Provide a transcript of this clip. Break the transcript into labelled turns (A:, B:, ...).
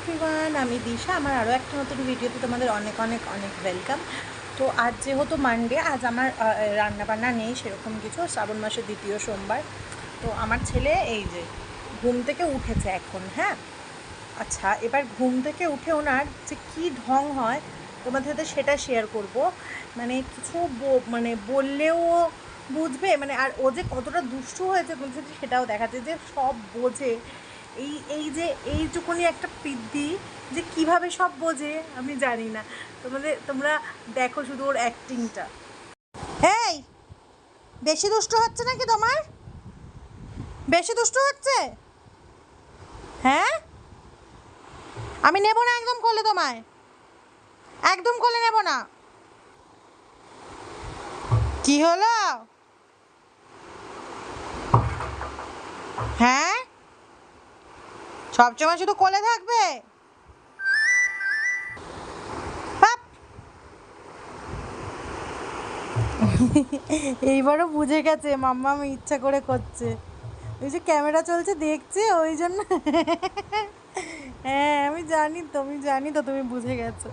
A: Everyone, আমি দিশা। আমার আরও একটা নতুন ভিডিওতে তোমাদের অনেক অনেক অনেক ওয়েলকাম। তো আজ যেহেতু মানডে, আজ আমার রান্নাবান্না নেই সেরকম কিছু, শ্রাবণ মাসের দ্বিতীয় সোমবার। তো আমার ছেলে এই যে ঘুম থেকে উঠেছে এখন। হ্যাঁ, আচ্ছা, এবার ঘুম থেকে উঠে ওনার যে কী ঢং হয় তোমাদের সাথে সেটা শেয়ার করব। মানে কিছু মানে বললেও বুঝবে, মানে আর ও যে কতটা দুষ্টু হয়েছে বলছে সেটাও দেখাচ্ছে, যে সব বোঝে। এই যে এইটুকুনি একটা পিদ্দি যে কিভাবে সব বোঝে আমি জানি না। তোমরা দেখো শুধু ওর অ্যাক্টিংটা। এই, বেশি দুষ্টু হচ্ছে নাকি তোমার? বেশি দুষ্টু হচ্ছে? হ্যাঁ, আমি নেব না একদম কোলে, তোমায় একদম কোলে নেব না। কি হলো? হ্যাঁ, সবসময় শুধু কোলে থাকবে? বাপ! এইবারও বুঝে গেছে মাম্মা আমি ইচ্ছা করে করছে। ওই যে ক্যামেরা চলছে দেখছে ওই জন্য। হ্যাঁ, আমি জানি তো তুমি বুঝে গেছো।